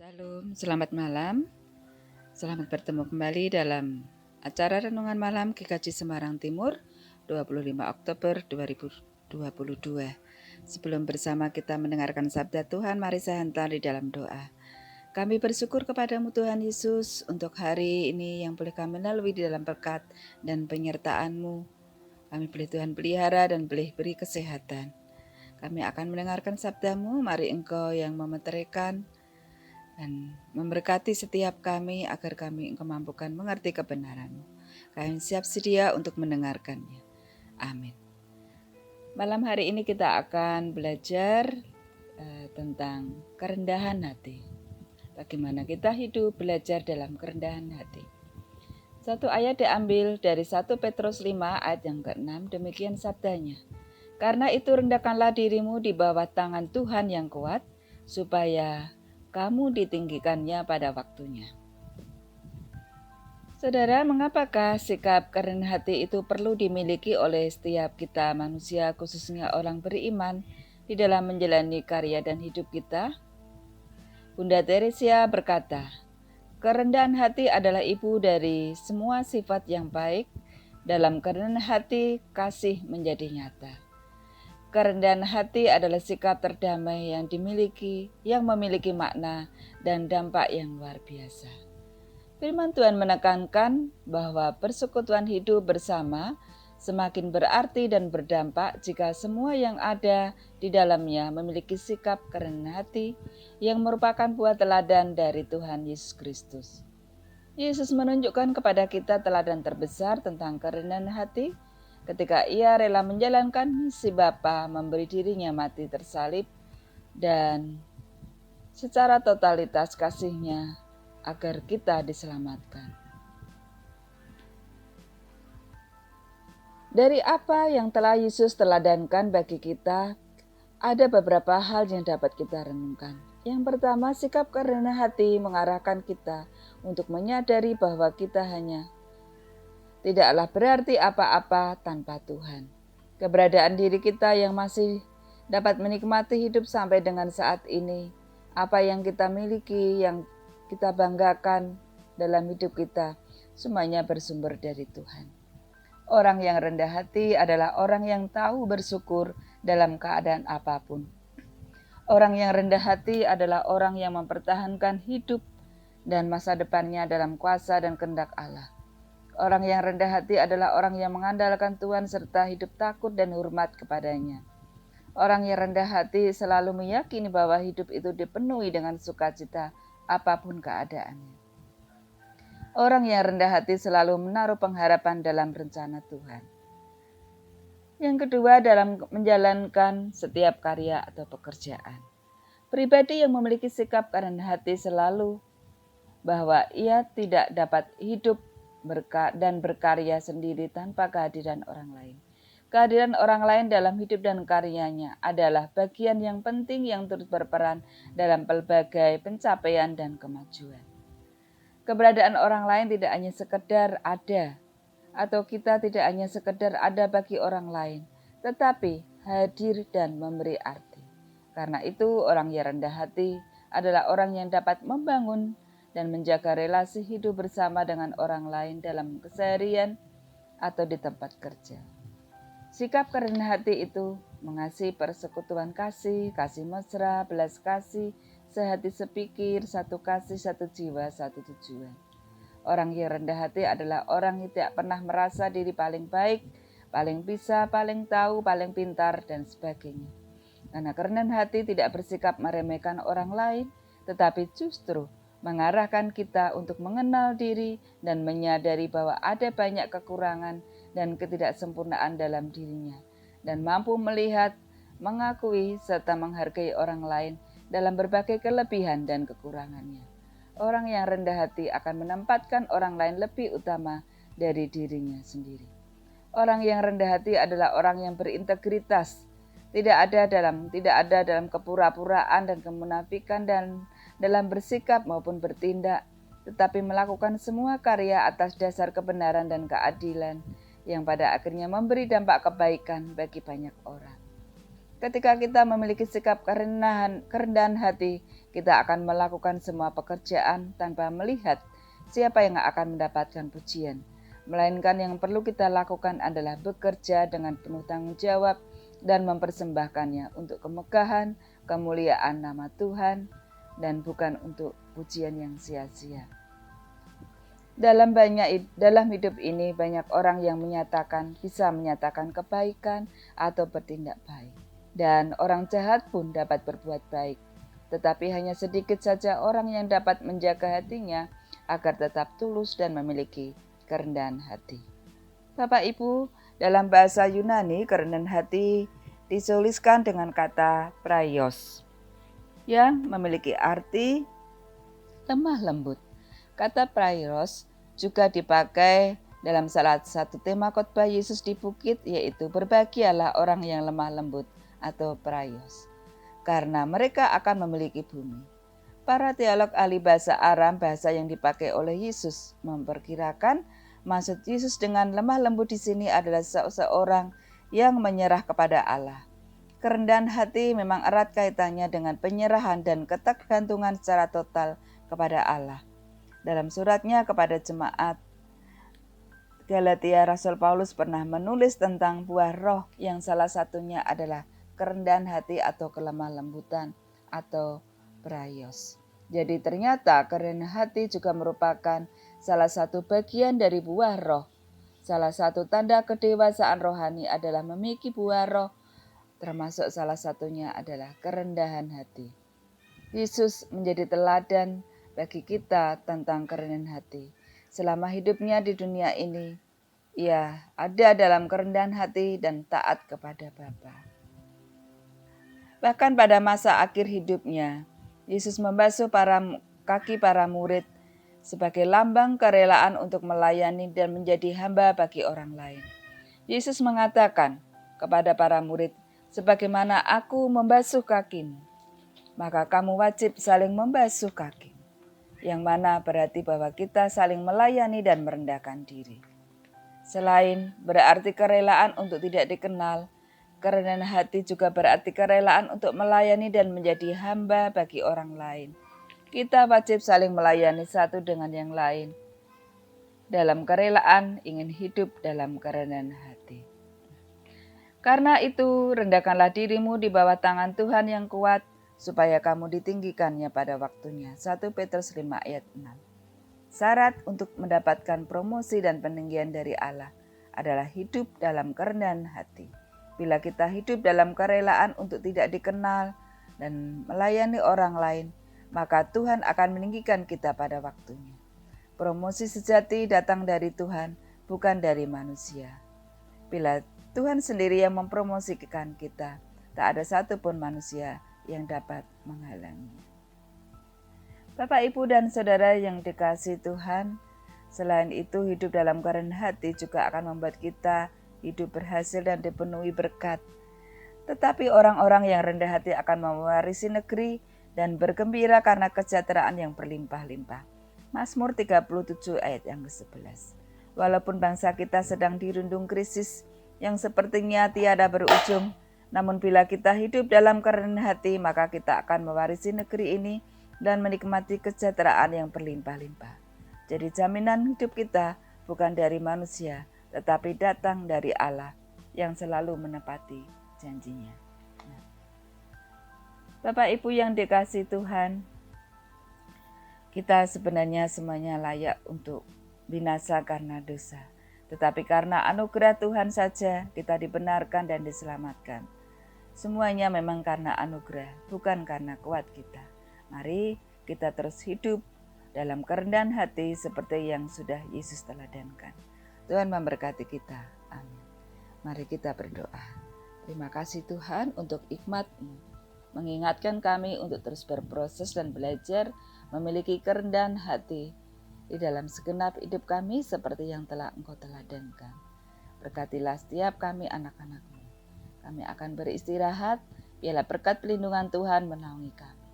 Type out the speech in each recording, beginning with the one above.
Salam, selamat malam. Selamat bertemu kembali dalam acara Renungan Malam GKJ Semarang Timur 25 Oktober 2022. Sebelum bersama kita mendengarkan sabda Tuhan, mari saya hantar di dalam doa. Kami bersyukur kepadamu Tuhan Yesus untuk hari ini yang boleh kami lalui di dalam berkat dan penyertaan-Mu. Kami boleh Tuhan pelihara dan boleh beri kesehatan. Kami akan mendengarkan sabda-Mu, mari Engkau yang memeterikan dan memberkati setiap kami agar kami Engkau mampukan mengerti kebenaran-Mu. Kami siap sedia untuk mendengarkannya. Amin. Malam hari ini kita akan belajar tentang kerendahan hati. Bagaimana kita hidup belajar dalam kerendahan hati. Satu ayat diambil dari 1 Petrus 5 ayat yang ke-6, demikian sabdanya. Karena itu rendahkanlah dirimu di bawah tangan Tuhan yang kuat, supaya kamu ditinggikannya pada waktunya. Saudara, mengapakah sikap kerendahan hati itu perlu dimiliki oleh setiap kita manusia, khususnya orang beriman, di dalam menjalani karya dan hidup kita? Bunda Teresia berkata, kerendahan hati adalah ibu dari semua sifat yang baik. Dalam kerendahan hati, kasih menjadi nyata. Kerendahan hati adalah sikap terdamai yang memiliki makna dan dampak yang luar biasa. Firman Tuhan menekankan bahwa persekutuan hidup bersama semakin berarti dan berdampak jika semua yang ada di dalamnya memiliki sikap kerendahan hati yang merupakan buah teladan dari Tuhan Yesus Kristus. Yesus menunjukkan kepada kita teladan terbesar tentang kerendahan hati ketika ia rela menjalankan misi Bapa memberi dirinya mati tersalib dan secara totalitas kasihnya agar kita diselamatkan. Dari apa yang telah Yesus teladankan bagi kita, ada beberapa hal yang dapat kita renungkan. Yang pertama, sikap kerendahan hati mengarahkan kita untuk menyadari bahwa kita tidaklah berarti apa-apa tanpa Tuhan. Keberadaan diri kita yang masih dapat menikmati hidup sampai dengan saat ini, apa yang kita miliki, yang kita banggakan dalam hidup kita, semuanya bersumber dari Tuhan. Orang yang rendah hati adalah orang yang tahu bersyukur dalam keadaan apapun. Orang yang rendah hati adalah orang yang mempertahankan hidup dan masa depannya dalam kuasa dan kehendak Allah. Orang yang rendah hati adalah orang yang mengandalkan Tuhan serta hidup takut dan hormat kepadanya. Orang yang rendah hati selalu meyakini bahwa hidup itu dipenuhi dengan sukacita apapun keadaannya. Orang yang rendah hati selalu menaruh pengharapan dalam rencana Tuhan. Yang kedua, dalam menjalankan setiap karya atau pekerjaan. Pribadi yang memiliki sikap kerendahan hati selalu bahwa ia tidak dapat hidup dan berkarya sendiri tanpa kehadiran orang lain. Kehadiran orang lain dalam hidup dan karyanya adalah bagian yang penting yang turut berperan dalam pelbagai pencapaian dan kemajuan. Keberadaan orang lain tidak hanya sekedar ada, atau kita tidak hanya sekedar ada bagi orang lain, tetapi hadir dan memberi arti. Karena itu orang yang rendah hati adalah orang yang dapat membangun dan menjaga relasi hidup bersama dengan orang lain dalam keseharian atau di tempat kerja. Sikap kerendahan hati itu mengasihi persekutuan kasih, kasih mesra, belas kasih, sehati sepikir, satu kasih, satu jiwa, satu tujuan. Orang yang rendah hati adalah orang yang tidak pernah merasa diri paling baik, paling bisa, paling tahu, paling pintar, dan sebagainya. Karena kerendahan hati tidak bersikap meremehkan orang lain, tetapi justru mengarahkan kita untuk mengenal diri dan menyadari bahwa ada banyak kekurangan dan ketidaksempurnaan dalam dirinya, dan mampu melihat, mengakui, serta menghargai orang lain dalam berbagai kelebihan dan kekurangannya. Orang yang rendah hati akan menempatkan orang lain lebih utama dari dirinya sendiri. Orang yang rendah hati adalah orang yang berintegritas, tidak ada dalam kepura-puraan dan kemunafikan dan dalam bersikap maupun bertindak, tetapi melakukan semua karya atas dasar kebenaran dan keadilan yang pada akhirnya memberi dampak kebaikan bagi banyak orang. Ketika kita memiliki sikap kerendahan hati, kita akan melakukan semua pekerjaan tanpa melihat siapa yang akan mendapatkan pujian. Melainkan yang perlu kita lakukan adalah bekerja dengan penuh tanggung jawab dan mempersembahkannya untuk kemegahan, kemuliaan nama Tuhan, dan bukan untuk pujian yang sia-sia. Dalam hidup ini banyak orang yang bisa menyatakan kebaikan atau bertindak baik. Dan orang jahat pun dapat berbuat baik. Tetapi hanya sedikit saja orang yang dapat menjaga hatinya agar tetap tulus dan memiliki kerendahan hati. Bapak Ibu, dalam bahasa Yunani kerendahan hati dituliskan dengan kata praios yang memiliki arti lemah lembut. Kata praios juga dipakai dalam salah satu tema khotbah Yesus di bukit, yaitu berbahagialah orang yang lemah lembut atau praios, karena mereka akan memiliki bumi. Para teolog ahli bahasa Aram, bahasa yang dipakai oleh Yesus, memperkirakan maksud Yesus dengan lemah lembut di sini adalah seseorang yang menyerah kepada Allah. Kerendahan hati memang erat kaitannya dengan penyerahan dan ketergantungan secara total kepada Allah. Dalam suratnya kepada jemaat Galatia, Rasul Paulus pernah menulis tentang buah roh yang salah satunya adalah kerendahan hati atau kelemah lembutan atau praios. Jadi ternyata kerendahan hati juga merupakan salah satu bagian dari buah roh. Salah satu tanda kedewasaan rohani adalah memiliki buah roh, termasuk salah satunya adalah kerendahan hati. Yesus menjadi teladan bagi kita tentang kerendahan hati. Selama hidupnya di dunia ini, ia ada dalam kerendahan hati dan taat kepada Bapa. Bahkan pada masa akhir hidupnya, Yesus membasuh kaki para murid sebagai lambang kerelaan untuk melayani dan menjadi hamba bagi orang lain. Yesus mengatakan kepada para murid, "Sebagaimana aku membasuh kakimu, maka kamu wajib saling membasuh kaki." Yang mana berarti bahwa kita saling melayani dan merendahkan diri. Selain berarti kerelaan untuk tidak dikenal, kerendahan hati juga berarti kerelaan untuk melayani dan menjadi hamba bagi orang lain. Kita wajib saling melayani satu dengan yang lain. Dalam kerelaan ingin hidup dalam kerendahan hati. Karena itu, rendahkanlah dirimu di bawah tangan Tuhan yang kuat, supaya kamu ditinggikannya pada waktunya. 1 Petrus 5 ayat 6. Syarat untuk mendapatkan promosi dan peninggian dari Allah adalah hidup dalam kerendahan hati. Bila kita hidup dalam kerelaan untuk tidak dikenal dan melayani orang lain, maka Tuhan akan meninggikan kita pada waktunya. Promosi sejati datang dari Tuhan, bukan dari manusia. Bila Tuhan sendiri yang mempromosikan kita, tak ada satupun manusia yang dapat menghalangi. Bapak, Ibu, dan Saudara yang dikasihi Tuhan, selain itu hidup dalam kerendahan hati juga akan membuat kita hidup berhasil dan dipenuhi berkat. Tetapi orang-orang yang rendah hati akan mewarisi negeri dan bergembira karena kesejahteraan yang berlimpah-limpah. Mazmur 37 ayat yang ke-11. Walaupun bangsa kita sedang dirundung krisis yang sepertinya tiada berujung, namun bila kita hidup dalam kerendahan hati, maka kita akan mewarisi negeri ini dan menikmati kesejahteraan yang berlimpah-limpah. Jadi jaminan hidup kita bukan dari manusia, tetapi datang dari Allah yang selalu menepati janjinya. Bapak Ibu yang dikasihi Tuhan, kita sebenarnya semuanya layak untuk binasa karena dosa. Tetapi karena anugerah Tuhan saja kita dibenarkan dan diselamatkan. Semuanya memang karena anugerah, bukan karena kuat kita. Mari kita terus hidup dalam kerendahan hati seperti yang sudah Yesus teladankan. Tuhan memberkati kita. Amin. Mari kita berdoa. Terima kasih Tuhan untuk hikmat-Mu, mengingatkan kami untuk terus berproses dan belajar memiliki kerendahan hati di dalam segenap hidup kami seperti yang telah Engkau teladankan. Berkatilah setiap kami anak-anak-Mu. Kami akan beristirahat, biarlah berkat pelindungan Tuhan menaungi kami.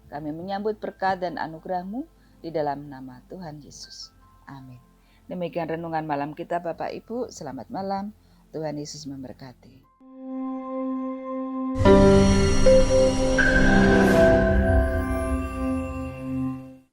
Kami menyambut berkat dan anugerah-Mu di dalam nama Tuhan Yesus. Amin. Demikian renungan malam kita Bapak Ibu, selamat malam. Tuhan Yesus memberkati.